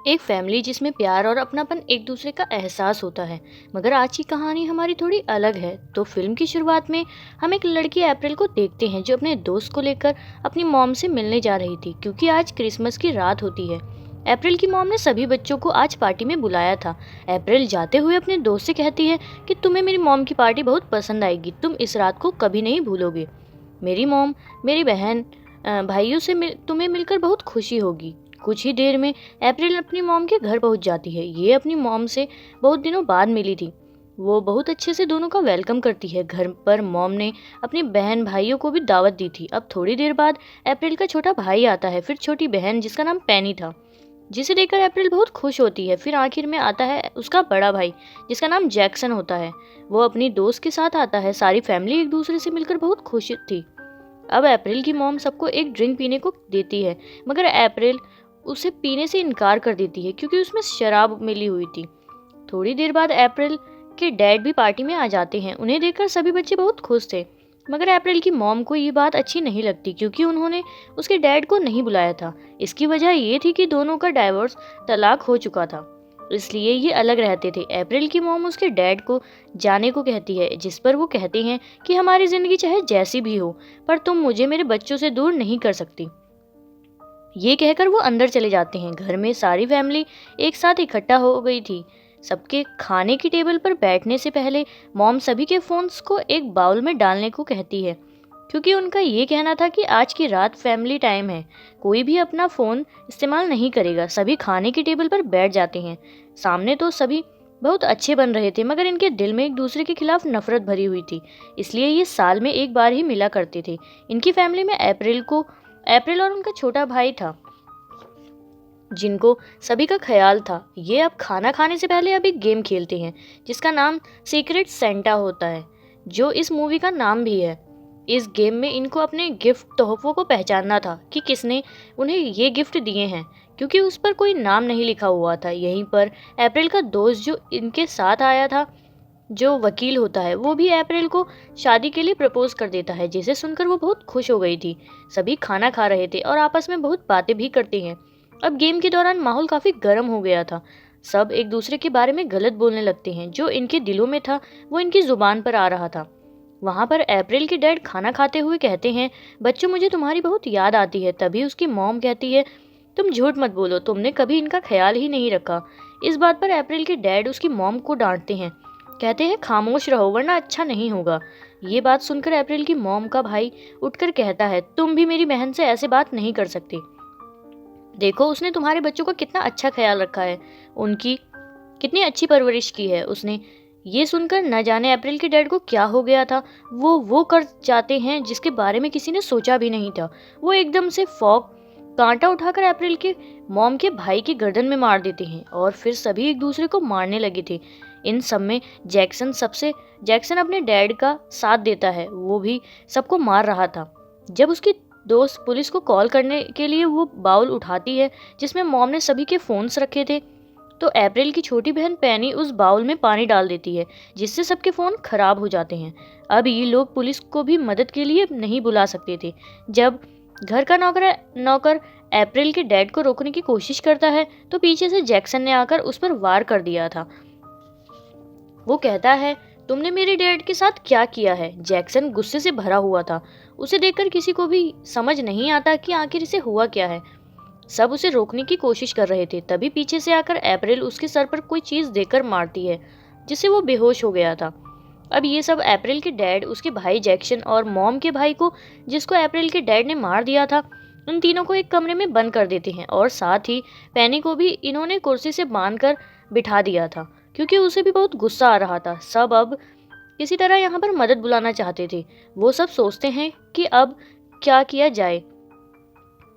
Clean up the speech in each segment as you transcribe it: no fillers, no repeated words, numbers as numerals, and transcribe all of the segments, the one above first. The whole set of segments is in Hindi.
एक फैमिली जिसमें प्यार और अपनापन एक दूसरे का एहसास होता है। मगर आज की कहानी हमारी थोड़ी अलग है। तो फिल्म की शुरुआत में हम एक लड़की अप्रैल को देखते हैं जो अपने दोस्त को लेकर अपनी मॉम से मिलने जा रही थी, क्योंकि आज क्रिसमस की रात होती है। अप्रैल की मॉम ने सभी बच्चों को आज पार्टी में बुलाया था। अप्रैल जाते हुए अपने दोस्त से कहती है कि तुम्हें मेरी मॉम की पार्टी बहुत पसंद आएगी, तुम इस रात को कभी नहीं भूलोगे। मेरी मॉम, मेरी बहन, भाइयों से तुम्हें मिलकर बहुत खुशी होगी। कुछ ही देर में अप्रैल अपनी मॉम के घर पहुंच जाती है। ये अपनी मॉम से बहुत दिनों बाद मिली थी। वो बहुत अच्छे से दोनों का वेलकम करती है। घर पर मॉम ने अपनी बहन भाइयों को भी दावत दी थी। अब थोड़ी देर बाद अप्रैल का छोटा भाई आता है, फिर छोटी बहन जिसका नाम पैनी था, जिसे देखकर अप्रैल बहुत खुश होती है। फिर आखिर में आता है उसका बड़ा भाई जिसका नाम जैक्सन होता है। वो अपनी दोस्त के साथ आता है। सारी फैमिली एक दूसरे से मिलकर बहुत खुश थी। अब अप्रैल की मॉम सबको एक ड्रिंक पीने को देती है, मगर अप्रैल उसे पीने से इनकार कर देती है क्योंकि उसमें शराब मिली हुई थी। थोड़ी देर बाद अप्रैल के डैड भी पार्टी में आ जाते हैं। उन्हें देखकर सभी बच्चे बहुत खुश थे, मगर अप्रैल की मॉम को ये बात अच्छी नहीं लगती क्योंकि उन्होंने उसके डैड को नहीं बुलाया था। इसकी वजह ये थी कि दोनों का डाइवोर्स, तलाक हो चुका था, इसलिए ये अलग रहते थे। अप्रैल की मॉम उसके डैड को जाने को कहती है, जिस पर वो कहते हैं कि हमारी जिंदगी चाहे जैसी भी हो, पर तुम मुझे मेरे बच्चों से दूर नहीं कर सकती। ये कहकर वो अंदर चले जाते हैं। घर में सारी फैमिली एक साथ इकट्ठा हो गई थी। सबके खाने की टेबल पर बैठने से पहले मॉम सभी के फोन्स को एक बाउल में डालने को कहती है, क्योंकि उनका ये कहना था कि आज की रात फैमिली टाइम है, कोई भी अपना फ़ोन इस्तेमाल नहीं करेगा। सभी खाने की टेबल पर बैठ जाते हैं। सामने तो सभी बहुत अच्छे बन रहे थे, मगर इनके दिल में एक दूसरे के खिलाफ नफरत भरी हुई थी, इसलिए ये साल में एक बार ही मिला करते थे। इनकी फैमिली में अप्रैल और उनका छोटा भाई था, जिनको सभी का ख्याल था। ये अब खाना खाने से पहले अब एक गेम खेलते हैं जिसका नाम सीक्रेट सेंटा होता है, जो इस मूवी का नाम भी है। इस गेम में इनको अपने गिफ्ट तोहफों को पहचानना था कि किसने उन्हें ये गिफ्ट दिए हैं, क्योंकि उस पर कोई नाम नहीं लिखा हुआ था। यहीं पर अप्रैल का दोस्त जो इनके साथ आया था, जो वकील होता है, वो भी अप्रैल को शादी के लिए प्रपोज कर देता है, जिसे सुनकर वो बहुत खुश हो गई थी। सभी खाना खा रहे थे और आपस में बहुत बातें भी करते हैं। अब गेम के दौरान माहौल काफी गर्म हो गया था। सब एक दूसरे के बारे में गलत बोलने लगते हैं। जो इनके दिलों में था वो इनकी जुबान पर आ रहा था। वहां पर अप्रैल के डैड खाना खाते हुए कहते हैं, बच्चों मुझे तुम्हारी बहुत याद आती है। तभी उसकी मॉम कहती है, तुम झूठ मत बोलो, तुमने कभी इनका ख्याल ही नहीं रखा। इस बात पर अप्रैल के डैड उसकी मॉम को डांटते हैं, कहते हैं खामोश रहो वरना अच्छा नहीं होगा। ये बात सुनकर अप्रैल की मॉम का भाई उठकर कहता है, तुम भी मेरी बहन से ऐसे बात नहीं कर सकते। देखो उसने तुम्हारे बच्चों का कितना अच्छा ख्याल रखा है, उनकी कितनी अच्छी परवरिश की है उसने। ये सुनकर न जाने अप्रैल के डैड को क्या हो गया था। वो कर जाते हैं जिसके बारे में किसी ने सोचा भी नहीं था। वो एकदम से फॉग कांटा उठाकर अप्रैल के मॉम के भाई की गर्दन में मार देते हैं और फिर सभी एक दूसरे को मारने लगे थे। इन सब में जैक्सन अपने डैड का साथ देता है, वो भी सबको मार रहा था। जब उसकी दोस्त पुलिस को कॉल करने के लिए वो बाउल उठाती है जिसमें मॉम ने सभी के फोन्स रखे थे, तो अप्रैल की छोटी बहन पैनी उस बाउल में पानी डाल देती है, जिससे सबके फोन खराब हो जाते हैं। अब ये लोग पुलिस को भी मदद के लिए नहीं बुला सकते थे। जब घर का नौकर अप्रैल के डैड को रोकने की कोशिश करता है, तो पीछे से जैक्सन ने आकर उस पर वार कर दिया था। वो कहता है, तुमने मेरे डैड के साथ क्या किया है। जैक्सन गुस्से से भरा हुआ था। उसे देखकर किसी को भी समझ नहीं आता कि आखिर इसे हुआ क्या है। सब उसे रोकने की कोशिश कर रहे थे। तभी पीछे से आकर अप्रैल उसके सर पर कोई चीज देकर मारती है, जिससे वो बेहोश हो गया था। अब ये सब अप्रैल के डैड, उसके भाई जैक्सन और मॉम के भाई को, जिसको अप्रैल के डैड ने मार दिया था, उन तीनों को एक कमरे में बंद कर देते हैं। और साथ ही पैनी को भी इन्होंने कुर्सी से बांधकर बिठा दिया था, क्योंकि उसे भी बहुत गुस्सा आ रहा था। सब अब किसी तरह यहाँ पर मदद बुलाना चाहते थे। वो सब सोचते हैं कि अब क्या किया जाए।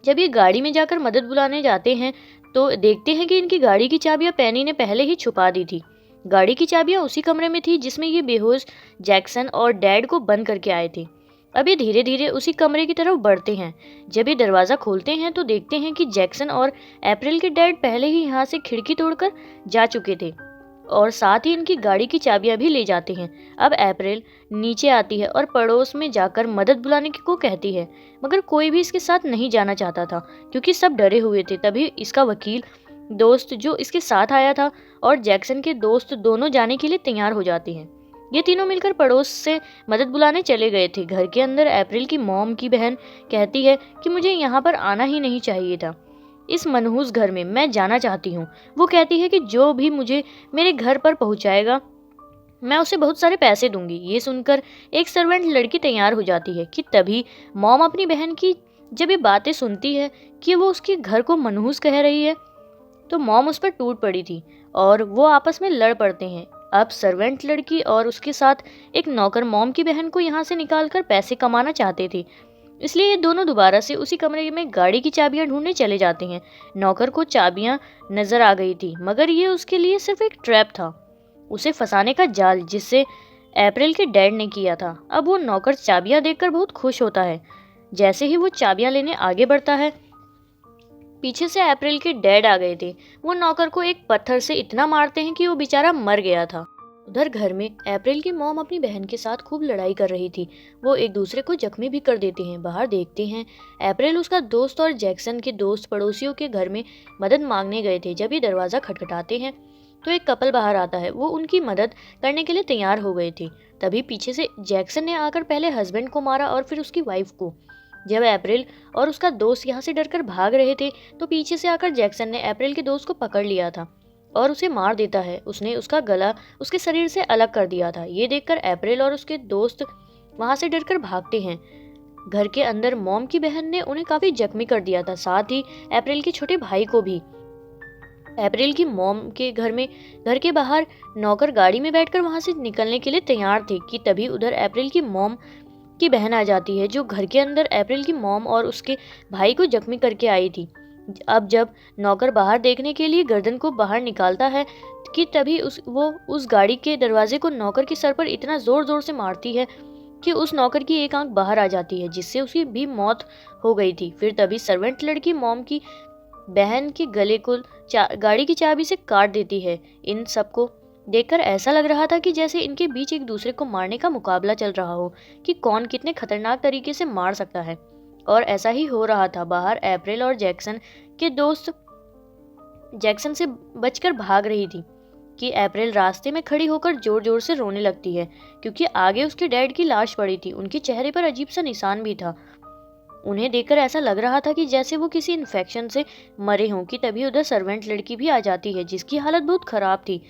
जब ये गाड़ी में जाकर मदद बुलाने जाते हैं, तो देखते हैं कि इनकी गाड़ी की चाबियां पैनी ने पहले ही छुपा दी थी। गाड़ी की चाबियां उसी कमरे में थी जिसमें ये बेहोश जैक्सन और डैड को बंद करके आए थे। अब ये धीरे धीरे उसी कमरे की तरफ बढ़ते हैं। जब ये दरवाज़ा खोलते हैं तो देखते हैं कि जैक्सन और अप्रैल के डैड पहले ही यहाँ से खिड़की तोड़कर जा चुके थे, और साथ ही इनकी गाड़ी की चाबियां भी ले जाते हैं। अब अप्रैल नीचे आती है और पड़ोस में जाकर मदद बुलाने को कहती है, मगर कोई भी इसके साथ नहीं जाना चाहता था क्योंकि सब डरे हुए थे। तभी इसका वकील दोस्त जो इसके साथ आया था और जैक्सन के दोस्त दोनों जाने के लिए तैयार हो जाते हैं। ये तीनों मिलकर पड़ोस से मदद बुलाने चले गए थे। घर के अंदर अप्रैल की मॉम की बहन कहती है कि मुझे यहाँ पर आना ही नहीं चाहिए था, इस मनहूस घर में मैं जाना चाहती हूँ। वो कहती है कि जो भी मुझे मेरे घर पर पहुँचाएगा मैं उसे बहुत सारे पैसे दूंगी। ये सुनकर एक सर्वेंट लड़की तैयार हो जाती है कि तभी मॉम अपनी बहन की जब ये बातें सुनती है कि वो उसके घर को मनहूस कह रही है, तो मॉम उस पर टूट पड़ी थी और वो आपस में लड़ पड़ते हैं। अब सर्वेंट लड़की और उसके साथ एक नौकर मॉम की बहन को यहाँ से निकालकर पैसे कमाना चाहते थे, इसलिए ये दोनों दोबारा से उसी कमरे में गाड़ी की चाबियां ढूंढने चले जाते हैं। नौकर को चाबियां नजर आ गई थी, मगर ये उसके लिए सिर्फ एक ट्रैप था, उसे फंसाने का जाल जिससे अप्रैल के डैड ने किया था। अब वो नौकर चाबियां देखकर बहुत खुश होता है। जैसे ही वो चाबियां लेने आगे बढ़ता है, पीछे से अप्रैल के डैड आ गए थे। वो नौकर को एक पत्थर से इतना मारते हैं कि वो बेचारा मर गया था। उधर घर में अप्रैल की मॉम अपनी बहन के साथ खूब लड़ाई कर रही थी। वो एक दूसरे को जख्मी भी कर देते हैं। बाहर देखते हैं अप्रैल, उसका दोस्त और जैक्सन के दोस्त पड़ोसियों के घर में मदद मांगने गए थे। जब ये दरवाज़ा खटखटाते हैं तो एक कपल बाहर आता है। वो उनकी मदद करने के लिए तैयार हो गए थे। तभी पीछे से जैक्सन ने आकर पहले हस्बैंड को मारा और फिर उसकी वाइफ को। जब अप्रैल और उसका दोस्त यहाँ से डरकर भाग रहे थे तो पीछे से आकर जैक्सन ने अप्रैल के दोस्त को पकड़ लिया था और उसे मार देता है। उसने उसका गला उसके शरीर से अलग कर दिया था। ये देखकर अप्रैल और उसके दोस्त वहाँ से डरकर भागते हैं। घर के अंदर मॉम की बहन ने उन्हें काफ़ी जख्मी कर दिया था, साथ ही अप्रैल के छोटे भाई को भी। अप्रैल की मॉम के घर के बाहर नौकर गाड़ी में बैठकर वहाँ से निकलने के लिए तैयार थे कि तभी उधर अप्रैल की मॉम की बहन आ जाती है, जो घर के अंदर अप्रैल की मॉम और उसके भाई को जख्मी करके आई थी। अब जब नौकर बाहर देखने के लिए गर्दन को बाहर निकालता है कि तभी वो उस गाड़ी के दरवाजे को नौकर के सर पर इतना जोर जोर से मारती है कि उस नौकर की एक आंख बाहर आ जाती है, जिससे उसकी भी मौत हो गई थी। फिर तभी सर्वेंट लड़की मॉम की बहन के गले को गाड़ी की चाबी से काट देती है। इन सबको देखकर ऐसा लग रहा था कि जैसे इनके बीच एक दूसरे को मारने का मुकाबला चल रहा हो कि कौन कितने खतरनाक तरीके से मार सकता है। और ऐसा ही हो रहा था। बाहर अप्रैल और जैक्सन के दोस्त जैक्सन से बचकर भाग रही थी कि अप्रैल रास्ते में खड़ी होकर जोर जोर से रोने लगती है, क्योंकि आगे उसके डैड की लाश पड़ी थी। उनके चेहरे पर अजीब सा निशान भी था। उन्हें देखकर ऐसा लग रहा था कि जैसे वो किसी इन्फेक्शन से मरे हों कि तभी उधर सर्वेंट लड़की भी आ जाती है, जिसकी हालत बहुत खराब थी।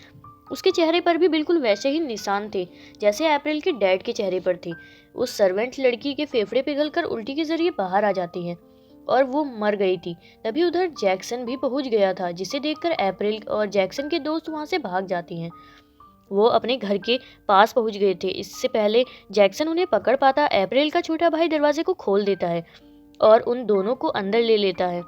उसके चेहरे पर भी बिल्कुल वैसे ही निशान थे जैसे अप्रैल के डैड के चेहरे पर थे। उस सर्वेंट लड़की के फेफड़े पिघलकर उल्टी के जरिए बाहर आ जाती हैं और वो मर गई थी। तभी उधर जैक्सन भी पहुंच गया था, जिसे देखकर अप्रैल और जैक्सन के दोस्त वहां से भाग जाती हैं। वो अपने घर के पास पहुंच गए थे। इससे पहले जैक्सन उन्हें पकड़ पाता, अप्रैल का छोटा भाई दरवाजे को खोल देता है और उन दोनों को अंदर ले लेता है।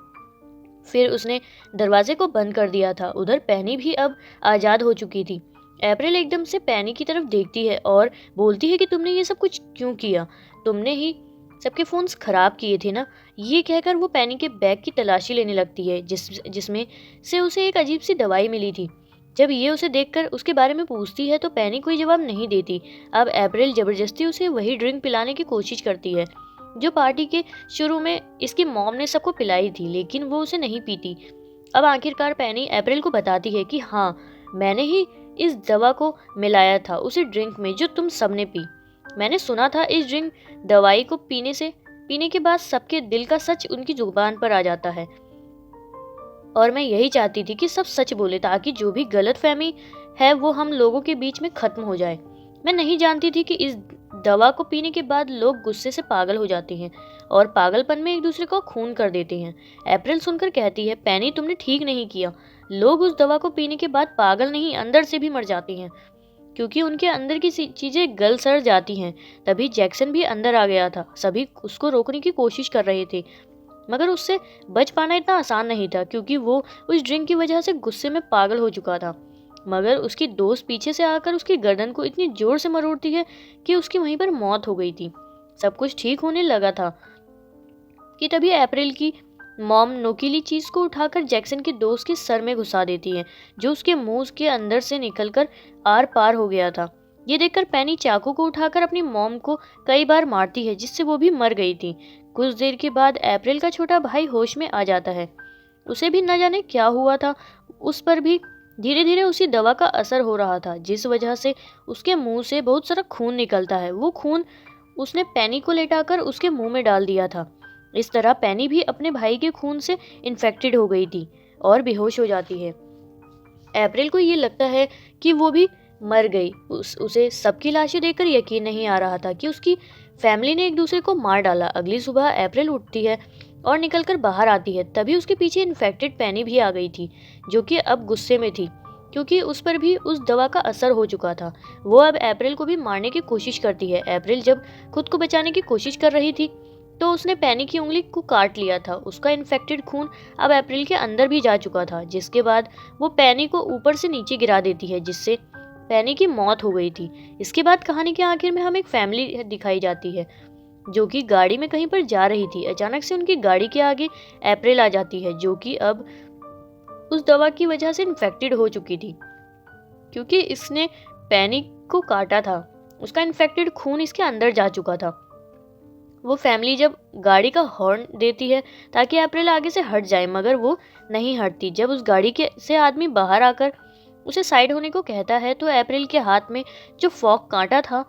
फिर उसने दरवाजे को बंद कर दिया था। उधर पैनी भी अब आज़ाद हो चुकी थी। अप्रैल एकदम से पैनी की तरफ देखती है और बोलती है कि तुमने ये सब कुछ क्यों किया? तुमने ही सबके फ़ोन्स ख़राब किए थे ना? ये कहकर वो पैनी के बैग की तलाशी लेने लगती है, जिसमें से उसे एक अजीब सी दवाई मिली थी। जब ये उसे देखकर उसके बारे में पूछती है तो पैनी कोई जवाब नहीं देती। अब अप्रैल ज़बरदस्ती उसे वही ड्रिंक पिलाने की कोशिश करती है जो पार्टी के शुरू में इसकी मॉम ने सबको पिलाई थी, लेकिन वो उसे नहीं पीती। अब आखिरकार पैनी अप्रैल को बताती है कि हाँ, मैंने ही इस दवा को मिलाया था उसी ड्रिंक में जो तुम सबने पी। मैंने सुना था इस ड्रिंक दवाई को पीने के बाद सबके दिल का सच उनकी जुबान पर आ जाता है, और मैं यही चाहती थी कि सब सच बोले ताकि जो भी गलतफहमी है वो हम लोगों के बीच में खत्म हो जाए। मैं नहीं जानती थी कि इस दवा को पीने के बाद लोग गुस्से से पागल हो जाते हैं और पागलपन में एक दूसरे को खून कर देते हैं। अप्रैल सुनकर कहती है, पैनी तुमने ठीक नहीं किया। लोग उस दवा को पीने के बाद पागल नहीं, अंदर से भी मर जाते हैं, क्योंकि उनके अंदर की चीजें गल सड़ जाती हैं। तभी जैक्सन भी अंदर आ गया था। सभी उसको रोकने की कोशिश कर रहे थे, मगर उससे बच पाना इतना आसान नहीं था, क्योंकि वो उस ड्रिंक की वजह से गुस्से में पागल हो चुका था। मगर उसकी दोस्त पीछे से आकर उसकी गर्दन को इतनी जोर से मरोड़ती है कि उसकी वहीं पर मौत हो गई थी। सब कुछ ठीक होने लगा था कि तभी अप्रैल की मॉम नोकीली चीज को उठाकर जैक्सन के दोस्त के सर में घुसा देती है, जो उसके मुंह के अंदर से निकलकर आर पार हो गया था। ये देखकर पैनी चाकू को उठाकर अपनी मॉम को कई बार मारती है, जिससे वो भी मर गई थी। कुछ देर के बाद अप्रैल का छोटा भाई होश में आ जाता है। उसे भी न जाने क्या हुआ था। उस पर भी धीरे धीरे उसी दवा का असर हो रहा था, जिस वजह से उसके मुंह से बहुत सारा खून निकलता है। वो खून उसने पैनी को लेटाकर उसके मुंह में डाल दिया था। इस तरह पैनी भी अपने भाई के खून से इन्फेक्टेड हो गई थी और बेहोश हो जाती है। अप्रैल को ये लगता है कि वो भी मर गई। उसे सबकी लाशें देखकर यकीन नहीं आ रहा था कि उसकी फैमिली ने एक दूसरे को मार डाला। अगली सुबह अप्रैल उठती है और निकलकर बाहर आती है। तभी उसके पीछे इन्फेक्टेड पैनी भी आ गई थी, जो कि अब गुस्से में थी क्योंकि उस पर भी उस दवा का असर हो चुका था। वो अब अप्रैल को भी मारने की कोशिश करती है। अप्रैल जब खुद को बचाने की कोशिश कर रही थी तो उसने पैनी की उंगली को काट लिया था। उसका इन्फेक्टेड खून अब अप्रैल के अंदर भी जा चुका था, जिसके बाद वो पैनी को ऊपर से नीचे गिरा देती है, जिससे पैनी की मौत हो गई थी। इसके बाद कहानी के आखिर में हमें एक फैमिली दिखाई जाती है जो कि गाड़ी में कहीं पर जा रही थी। अचानक से उनकी गाड़ी के आगे अप्रैल आ जाती है, जो कि अब उस दवा की वजह से इन्फेक्टेड हो चुकी थी क्योंकि इसने पैनी को काटा था। उसका इन्फेक्टेड खून इसके अंदर जा चुका था। वो फैमिली जब गाड़ी का हॉर्न देती है ताकि अप्रैल आगे से हट जाए, मगर वो नहीं हटती। जब उस गाड़ी के से आदमी बाहर आकर उसे साइड होने को कहता है तो अप्रैल के हाथ में जो फॉक कांटा था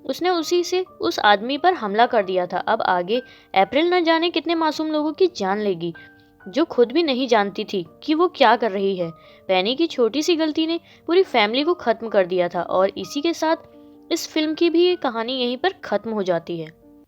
उसने उसी से उस आदमी पर हमला कर दिया था। अब आगे अप्रैल न जाने कितने मासूम लोगों की जान लेगी, जो खुद भी नहीं जानती थी कि वो क्या कर रही है। पैनी की छोटी सी गलती ने पूरी फैमिली को खत्म कर दिया था और इसी के साथ इस फिल्म की भी कहानी यहीं पर खत्म हो जाती है।